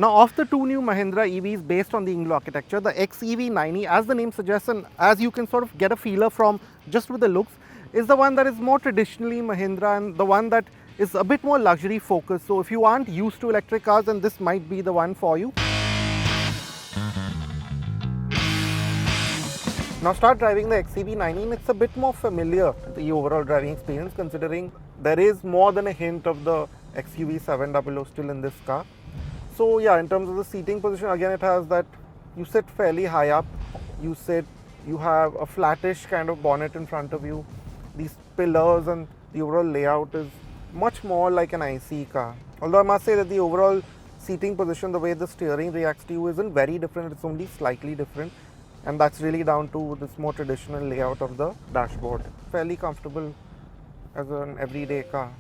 Now, of the two new Mahindra EVs based on the INGLO architecture, the XEV90, as the name suggests and as you can sort of get a feeler from just with the looks, is the one that is more traditionally Mahindra and the one that is a bit more luxury focused. So if you aren't used to electric cars, then this might be the one for you. Now start driving the XEV90 and it's a bit more familiar, the overall driving experience, considering there is more than a hint of the XUV 700 still in this car. So yeah, in terms of the seating position, again it has that you sit fairly high up, you have a flattish kind of bonnet in front of you. These pillars and the overall layout is much more like an ICE car. Although I must say that the overall seating position, the way the steering reacts to you isn't very different, it's only slightly different. And that's really down to this more traditional layout of the dashboard. Fairly comfortable as an everyday car.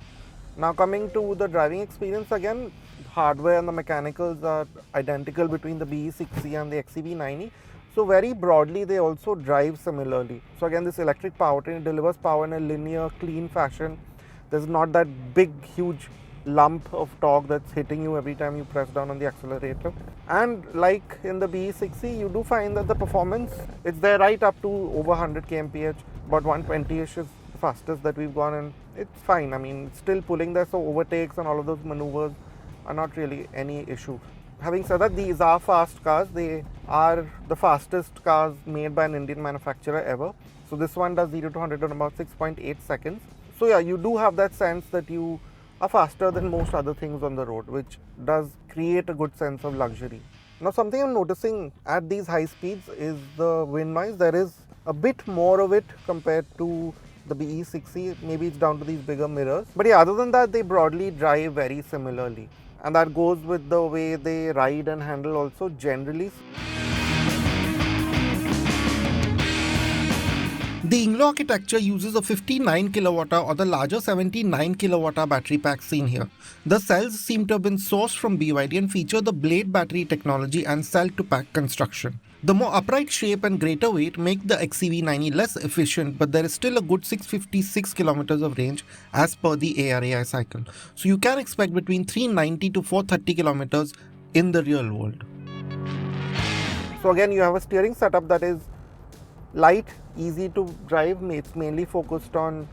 Now coming to the driving experience, again, hardware and the mechanicals are identical between the BE60 and the XEV90. So very broadly, they also drive similarly. So again, this electric powertrain delivers power in a linear, clean fashion. There's not that big, huge lump of torque that's hitting you every time you press down on the accelerator. And like in the BE60, you do find that the performance, it's there right up to over 100 kmph, about 120ish is the fastest that we've gone, and it's fine. I mean, it's still pulling there, so overtakes and all of those maneuvers are not really any issue. Having said that, these are fast cars. They are the fastest cars made by an Indian manufacturer ever. So this one does 0 to 100 in about 6.8 seconds. So yeah, you do have that sense that you are faster than most other things on the road, which does create a good sense of luxury. Now something I'm noticing at these high speeds is the wind noise. There is a bit more of it compared to the BE60. Maybe it's down to these bigger mirrors. But yeah, other than that, they broadly drive very similarly. And that goes with the way they ride and handle also generally. The INGLO architecture uses a 59 kWh or the larger 79 kWh battery pack seen here. The cells seem to have been sourced from BYD and feature the blade battery technology and cell-to-pack construction. The more upright shape and greater weight make the XEV90 less efficient, but there is still a good 656 kilometers of range as per the ARAI cycle. So you can expect between 390 to 430 kilometers in the real world. So again, you have a steering setup that is light, easy to drive. It's mainly focused on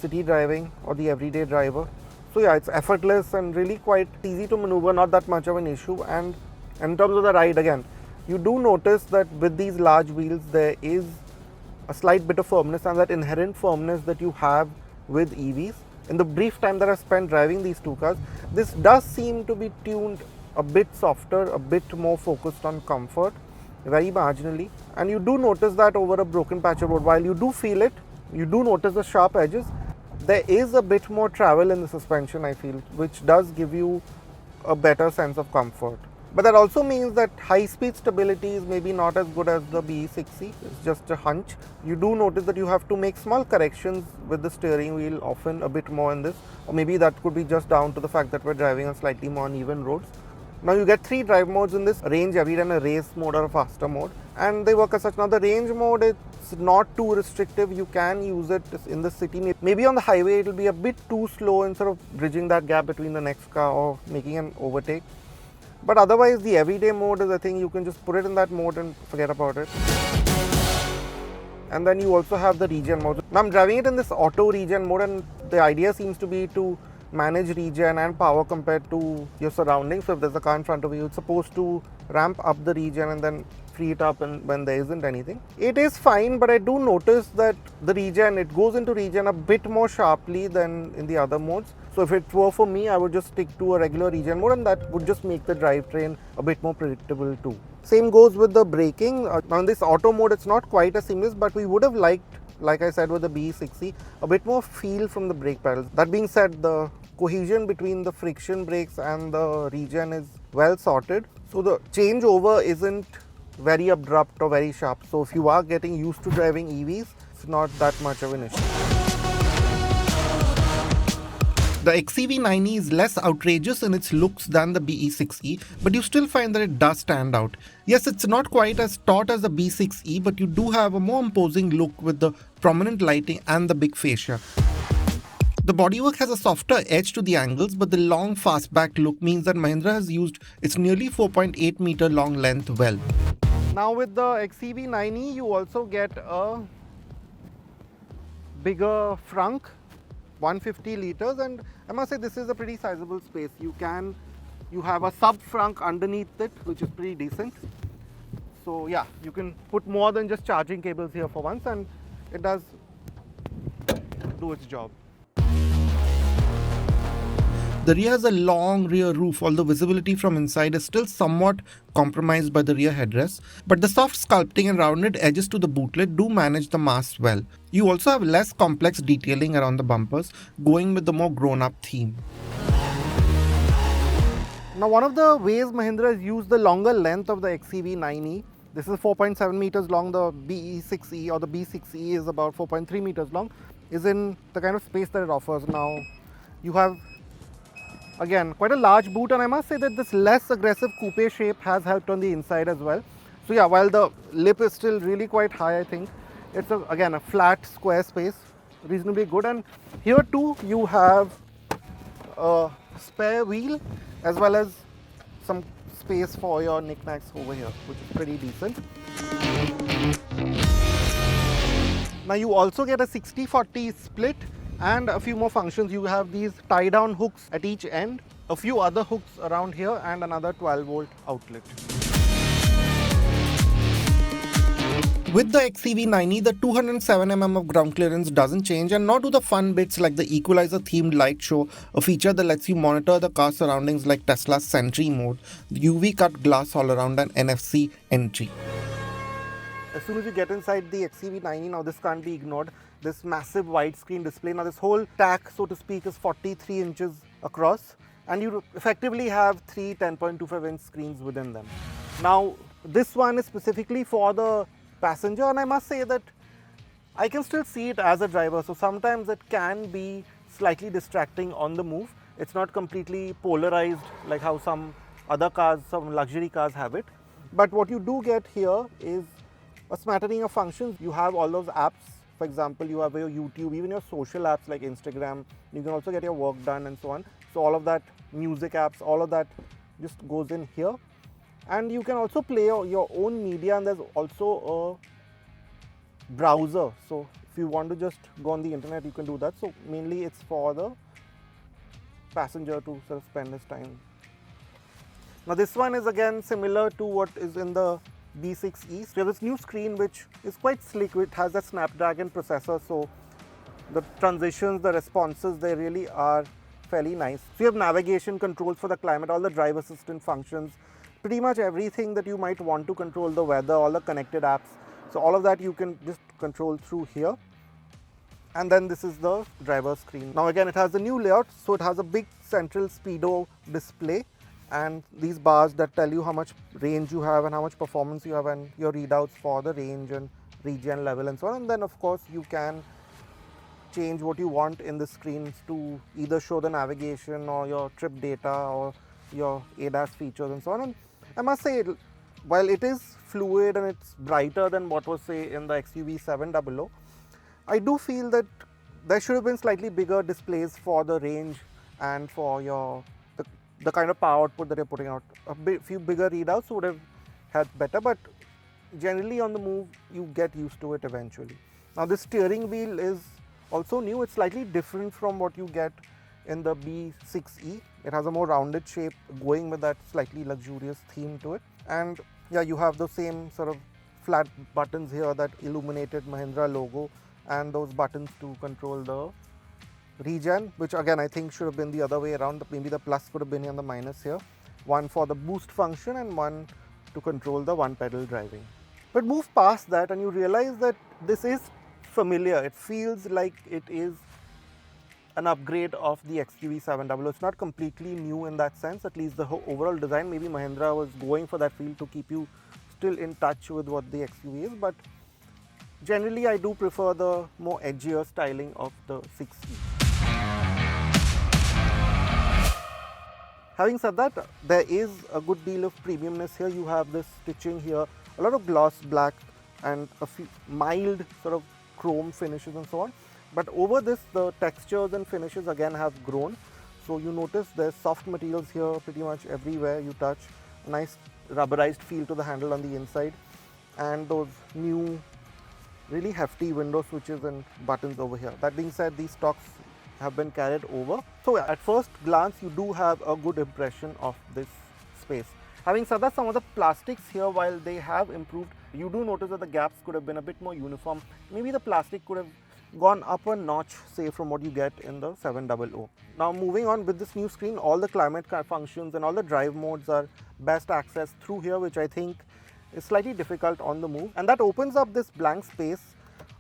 city driving or the everyday driver. So yeah, it's effortless and really quite easy to maneuver, not that much of an issue. And in terms of the ride, again, you do notice that with these large wheels, there is a slight bit of firmness, and that inherent firmness that you have with EVs. In the brief time that I've spent driving these two cars, this does seem to be tuned a bit softer, a bit more focused on comfort, very marginally. And you do notice that over a broken patch of road. While you do feel it, you do notice the sharp edges, there is a bit more travel in the suspension, I feel, which does give you a better sense of comfort. But that also means that high-speed stability is maybe not as good as the BE60. It's just a hunch. You do notice that you have to make small corrections with the steering wheel, often a bit more in this, or maybe that could be just down to the fact that we're driving on slightly more uneven roads. Now you get 3 drive modes in this: range, everyday and a race mode or a faster mode, and they work as such. Now the range mode, it's not too restrictive. You can use it in the city. Maybe on the highway it will be a bit too slow in sort of bridging that gap between the next car or making an overtake. But otherwise, the everyday mode is, I think you can just put it in that mode and forget about it. And then you also have the regen mode. Now I'm driving it in this auto regen mode, and the idea seems to be to manage regen and power compared to your surroundings. So if there's a car in front of you, it's supposed to ramp up the regen and then free it up when there isn't anything. It is fine, but I do notice that the regen, it goes into regen a bit more sharply than in the other modes. So if it were for me, I would just stick to a regular regen mode, and that would just make the drivetrain a bit more predictable too. Same goes with the braking. Now in this auto mode, it's not quite as seamless, but we would have liked, like I said with the BE60, a bit more feel from the brake pedals. That being said, the cohesion between the friction brakes and the regen is well sorted. So the changeover isn't very abrupt or very sharp. So if you are getting used to driving EVs, it's not that much of an issue. The XEV90 is less outrageous in its looks than the BE6e, but you still find that it does stand out. Yes, it's not quite as taut as the B6e, but you do have a more imposing look with the prominent lighting and the big fascia. The bodywork has a softer edge to the angles, but the long fastback look means that Mahindra has used its nearly 4.8 meter long length well. Now with the XEV 9e, you also get a bigger frunk, 150 liters, and I must say this is a pretty sizable space. You have a sub frunk underneath it, which is pretty decent. So yeah, you can put more than just charging cables here for once, and it does do its job. The rear has a long rear roof, although visibility from inside is still somewhat compromised by the rear headrest, but the soft sculpting and rounded edges to the bootlet do manage the mast well. You also have less complex detailing around the bumpers, going with the more grown-up theme. Now, one of the ways Mahindra has used the longer length of the XEV 9e, this is 4.7 meters long, the BE6E or the B6E is about 4.3 meters long, is in the kind of space that it offers. Now, you have again quite a large boot, and I must say that this less aggressive coupe shape has helped on the inside as well. So yeah, while the lip is still really quite high, I think it's again a flat square space, reasonably good. And here too you have a spare wheel as well as some space for your knickknacks over here, which is pretty decent. Now you also get a 60-40 split and a few more functions. You have these tie down hooks at each end, a few other hooks around here, and another 12-volt outlet. With the XEV 9e, the 207mm of ground clearance doesn't change, and nor do the fun bits like the equalizer themed light show, a feature that lets you monitor the car's surroundings like Tesla's Sentry mode, the UV cut glass all around, and NFC entry. As soon as you get inside the XEV 9e, now this can't be ignored, this massive widescreen display. Now this whole stack, so to speak, is 43 inches across, and you effectively have three 10.25 inch screens within them. Now this one is specifically for the passenger, and I must say that I can still see it as a driver, so sometimes it can be slightly distracting on the move. It's not completely polarized like how some other cars, some luxury cars have it. But what you do get here is a smattering of functions. You have all those apps. For example, you have your YouTube, even your social apps like Instagram. You can also get your work done and so on. So all of that, music apps, all of that just goes in here. And you can also play your own media, and there's also a browser. So if you want to just go on the internet, you can do that. So mainly it's for the passenger to sort of spend his time. Now this one is again similar to what is in the B6E. So you have this new screen which is quite slick. It has a Snapdragon processor, so the transitions, the responses, they really are fairly nice. So you have navigation controls for the climate, all the drive assistant functions, pretty much everything that you might want to control, the weather, all the connected apps. So all of that you can just control through here. And then this is the driver screen. Now again, it has a new layout, so it has a big central speedo display and these bars that tell you how much range you have and how much performance you have, and your readouts for the range and regen level and so on. And then of course you can change what you want in the screens to either show the navigation or your trip data or your ADAS features and so on. And I must say, while it is fluid and it's brighter than what was, say, in the XUV 700, I do feel that there should have been slightly bigger displays for the range and for your the kind of power output that you're putting out. A few bigger readouts would have helped better, but generally on the move you get used to it eventually. Now this steering wheel is also new. It's slightly different from what you get in the B6E. It has a more rounded shape going with that slightly luxurious theme to it. And yeah, you have the same sort of flat buttons here, that illuminated Mahindra logo, and those buttons to control the regen, which again I think should have been the other way around. Maybe the plus could have been on the minus here. One for the boost function and one to control the one pedal driving. But move past that and you realize that this is familiar. It feels like it is an upgrade of the XEV 700. It's not completely new in that sense, at least the overall design. Maybe Mahindra was going for that feel to keep you still in touch with what the XUV is, but generally I do prefer the more edgier styling of the 6E. Having said that, there is a good deal of premiumness here. You have this stitching here, a lot of gloss black and a few mild sort of chrome finishes and so on. But over this, the textures and finishes again have grown. So you notice there's soft materials here pretty much everywhere you touch. Nice rubberized feel to the handle on the inside, and those new really hefty window switches and buttons over here. That being said, these stocks have been carried over. So yeah, at first glance, you do have a good impression of this space. Having said that, some of the plastics here, while they have improved, you do notice that the gaps could have been a bit more uniform. Maybe the plastic could have gone up a notch, say, from what you get in the 700. Now moving on with this new screen, all the climate functions and all the drive modes are best accessed through here, which I think is slightly difficult on the move. And that opens up this blank space,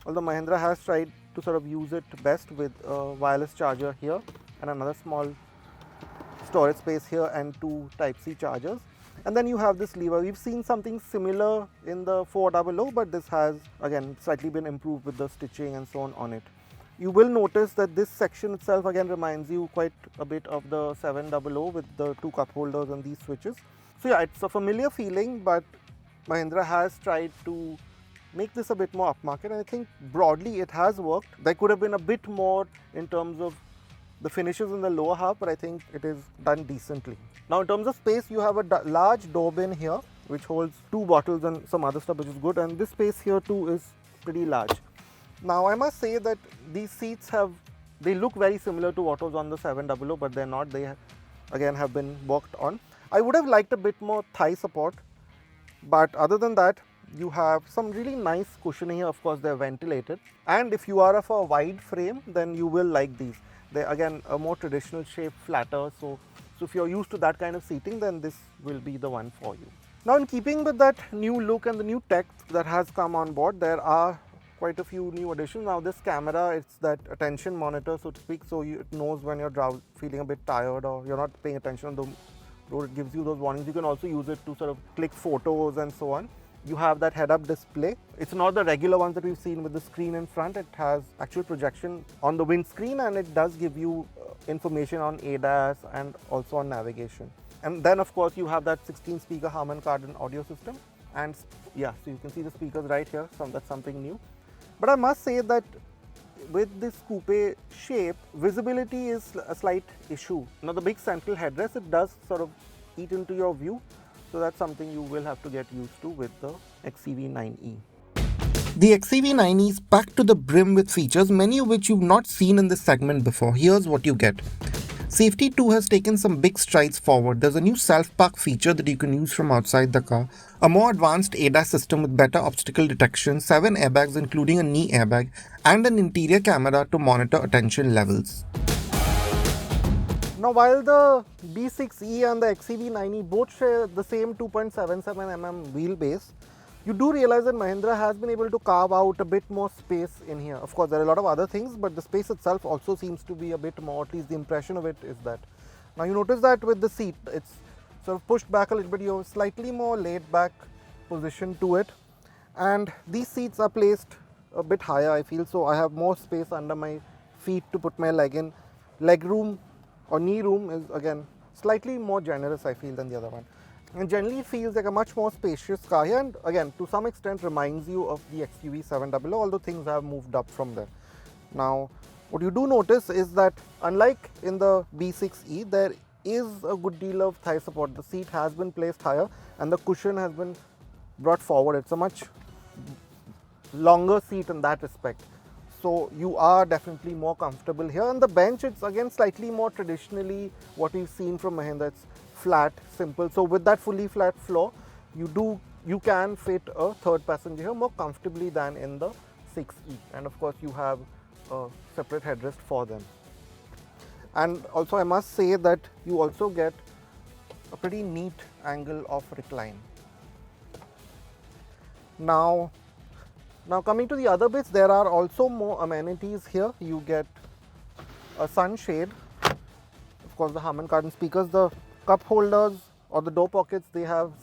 although Mahindra has tried to sort of use it best with a wireless charger here and another small storage space here and two Type-C chargers. And then you have this lever. We've seen something similar in the 400, but this has again slightly been improved with the stitching and so on it. You will notice that this section itself again reminds you quite a bit of the 700 with the two cup holders and these switches. So yeah, it's a familiar feeling, but Mahindra has tried to make this a bit more upmarket, and I think broadly it has worked. There could have been a bit more in terms of the finishes in the lower half, but I think it is done decently. Now in terms of space, you have a large door bin here which holds two bottles and some other stuff, which is good, and this space here too is pretty large. Now I must say that these seats they look very similar to what was on the 700, but they're not. They again have been worked on. I would have liked a bit more thigh support, but other than that, you have some really nice cushioning here. Of course, they're ventilated, and if you are of a wide frame, then you will like these. They're again a more traditional shape, flatter, so if you're used to that kind of seating, then this will be the one for you. Now in keeping with that new look and the new tech that has come on board, there are quite a few new additions. Now this camera, it's that attention monitor, so to speak, so it knows when you're feeling a bit tired or you're not paying attention on the road. It gives you those warnings. You can also use it to sort of click photos and so on. You have that head-up display. It's not the regular ones that we've seen with the screen in front. It has actual projection on the windscreen, and it does give you information on ADAS and also on navigation. And then of course you have that 16-speaker Harman Kardon audio system, and yeah, so you can see the speakers right here, so that's something new. But I must say that with this coupe shape, visibility is a slight issue. Now the big central headrest, it does sort of eat into your view, so that's something you will have to get used to with the XEV 9e. The XEV 9e is packed to the brim with features, many of which you've not seen in this segment before. Here's what you get. Safety too has taken some big strides forward. There's a new self-park feature that you can use from outside the car, a more advanced ADAS system with better obstacle detection, 7 airbags including a knee airbag, and an interior camera to monitor attention levels. Now while the B6e and the XEV 9e both share the same 2.77mm wheelbase, you do realize that Mahindra has been able to carve out a bit more space in here. Of course, there are a lot of other things, but the space itself also seems to be a bit more, at least the impression of it is that. Now you notice that with the seat, it's sort of pushed back a little bit. You have a slightly more laid back position to it, and these seats are placed a bit higher, I feel, so I have more space under my feet to put my leg in. Leg room or knee room is again slightly more generous, I feel, than the other one. And generally it feels like a much more spacious car here, and again to some extent reminds you of the XEV 700, although things have moved up from there. Now what you do notice is that unlike in the B6e, there is a good deal of thigh support. The seat has been placed higher and the cushion has been brought forward. It's a much longer seat in that respect, so you are definitely more comfortable here. And the bench, it's again slightly more traditionally what we've seen from Mahindra. It's flat, simple. So with that fully flat floor, you can fit a third passenger here more comfortably than in the 6e. And of course you have a separate headrest for them. And also I must say that you also get a pretty neat angle of recline. Now coming to the other bits, there are also more amenities here. You get a sunshade, of course the Harman Kardon speakers, the cup holders or the door pockets, they have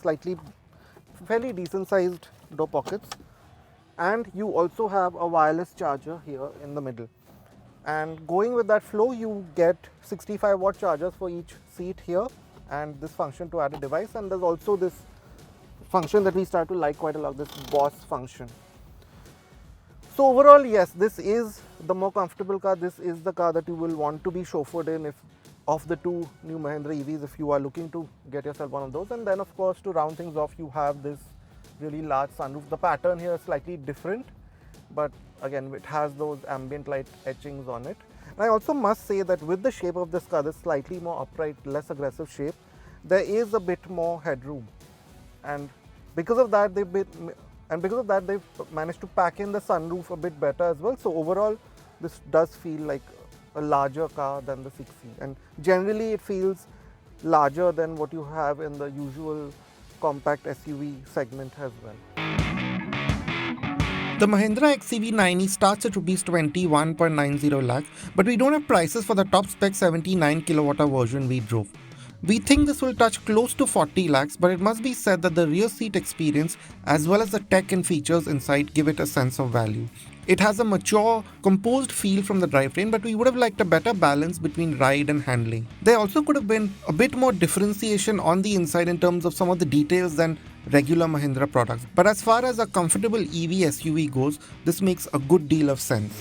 fairly decent sized door pockets, and you also have a wireless charger here in the middle. And going with that flow, you get 65-watt chargers for each seat here, and this function to add a device, and there's also this function that we start to like quite a lot, this boss function. So overall, yes, this is the more comfortable car. This is the car that you will want to be chauffeured in if of the two new Mahindra EVs if you are looking to get yourself one of those. And then of course, to round things off, you have this really large sunroof. The pattern here is slightly different, but again, it has those ambient light etchings on it. And I also must say that with the shape of this car, this slightly more upright, less aggressive shape, there is a bit more headroom, and because of that they've managed to pack in the sunroof a bit better as well. So overall, this does feel like a larger car than the 6C, and generally it feels larger than what you have in the usual compact SUV segment as well. The Mahindra XEV 9e starts at Rs 21.90 lakh, but we don't have prices for the top spec 79 kWh version we drove. We think this will touch close to 40 lakhs, but it must be said that the rear seat experience as well as the tech and features inside give it a sense of value. It has a mature, composed feel from the drivetrain, but we would have liked a better balance between ride and handling. There also could have been a bit more differentiation on the inside in terms of some of the details than regular Mahindra products. But as far as a comfortable EV SUV goes, this makes a good deal of sense.